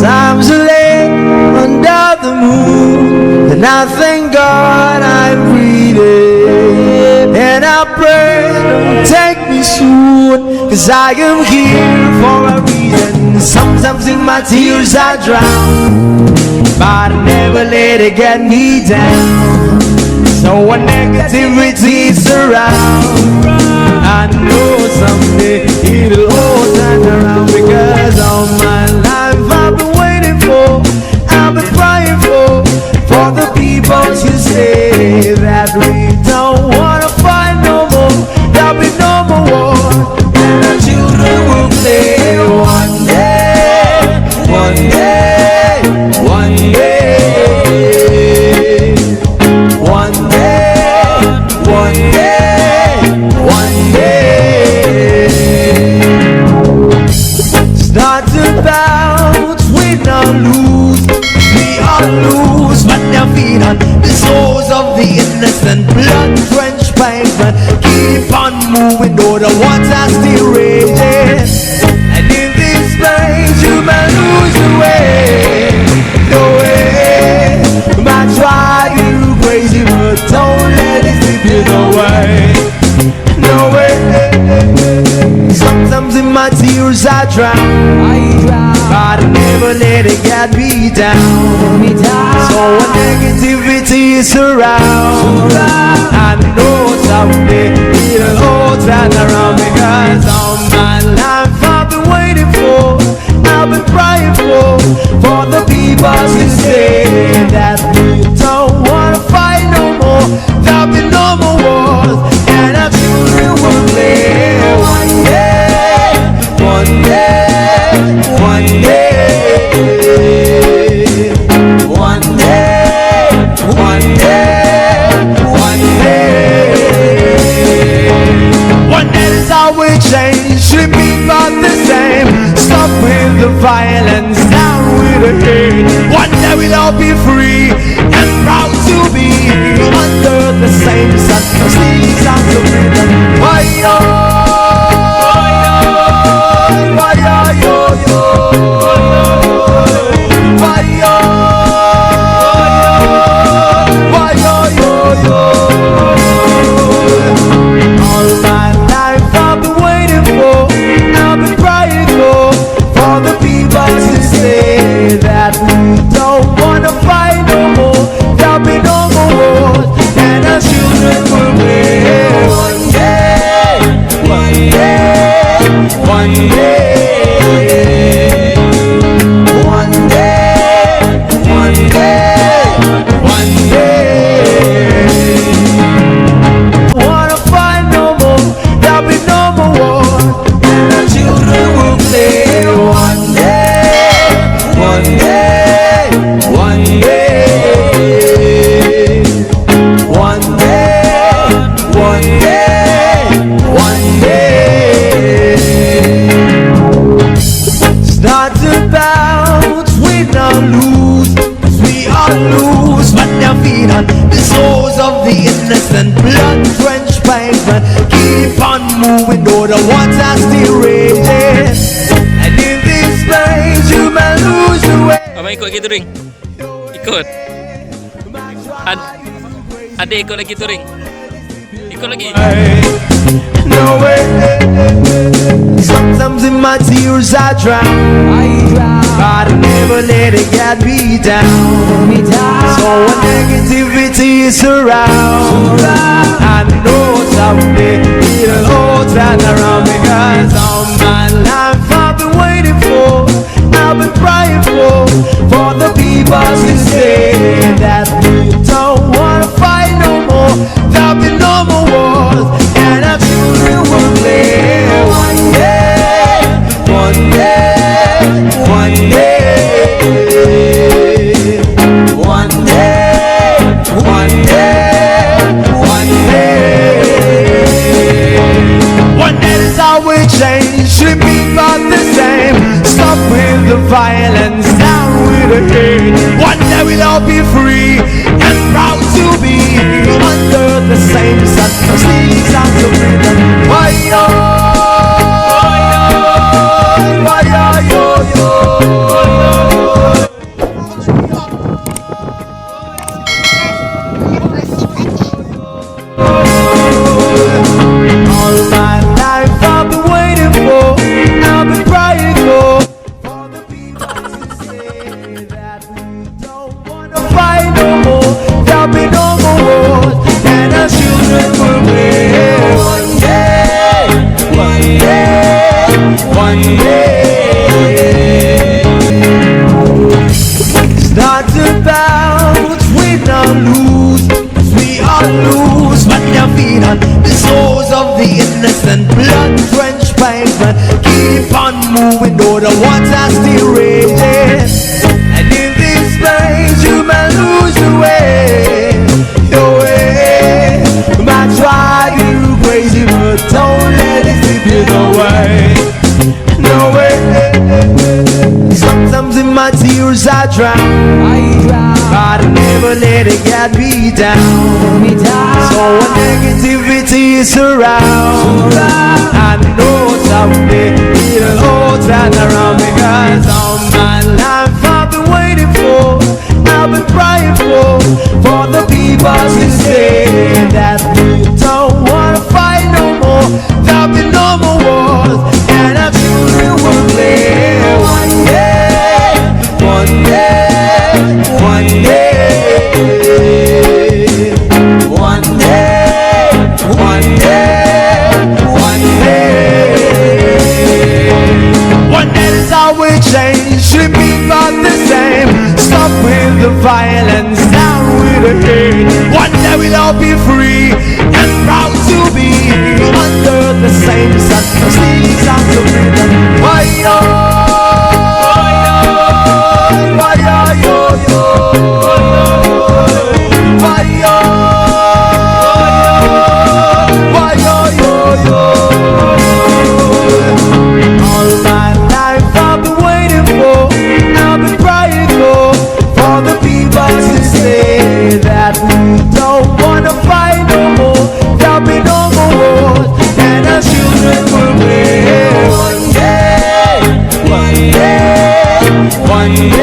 Sometimes I lay under the moon, and I thank God I'm breathing. And I pray, don't take me soon, 'cause I am here for a reason. Sometimes in my tears I drown, but I never let it get me down. So when negativity surrounds, I know someday it'll all turn around. Because all my life I've been waiting for, I've been crying for the people to say that we don't wanna fight no more. There'll be no more war, and our children will play one day, one day, one day. One day, one day, one day. It's not about win or lose, we all lose, but they're feed on the souls of the innocent, blood-drenched pavement. Keep on moving, though the water's still raging. And in this place you may lose your way, no way. Might try you crazy, but don't let it slip you away, no way. Sometimes in my tears I drown, but I never let it get me down. So when negativity is around, I know someday it'll all turn around. Because all my life I've been waiting for, I've been crying for the people to say that we don't wanna fight no more. There'll be no more wars, and our children will play one day, one day, one day, one day, one day, one day. One day is how we change, should be about the same. Stop with the violence, down with the hate. One day we'll all be free and proud to be under the same sun. Singing songs of freedom. Why yo, why yo, yo, why yo, why yo, yo, yo. All my life I've been waiting for, I've been crying for the people to say that we don't wanna fight no more. There'll be no more wars, and our children will live one day, one day, one day, one day, one day, one day. Wanna fight no more, there'll be no more wars, and our children will play one day, one day, one day, one day, one day, one day. It's not about win or lose, 'cause we all lose, but they're feed on the souls of the innocent, blood-drenched pavement. Keep on moving, though the water's still raging. And in this place you may lose your way. Abang ikut gitu ring. Ikut. Adik ikut lagi tu ring. Ikut lagi. No way. Sometimes in my tears I drown, but I never let it get me down. So when negativity is around, I know someday it'll all turn around. Because all my life I've been waiting for, I've been crying for the people to say that we don't wanna fight no more. There'll be no more wars, and our children will live one day, one day, one day, one day, one day, one day. One day is how we change, should be about the same. Stop with the violence, down with the hate. One day we'll all be free and proud to be under the same sun. Singing songs of freedom. Why yo, why yo, yo, yo. What's are still raging, and in this place you may lose your way, your way. Might try you crazy, but don't let it slip you away, no way. Sometimes in my tears I drown, but I never let it get me down. So when negativity is around, I know someday it'll all turn around, because all my life I've been waiting for, I've been praying for the people to say that we don't wanna fight no more. There'll be no more wars, and our children will live one day, one day, one day, one day, one day, one day. One day is how we change, should be about the same. Stop with the violence, down with the hate. One day we'll all be free and proud to be under the same sun. Singing songs of freedom. Why yo, why yo, yo, why yo, why yo, yo. All my life I've been waiting for, I've been praying for the people to say that we don't wanna fight no more. There'll be no more wars, and our children will live one day, one day, one day.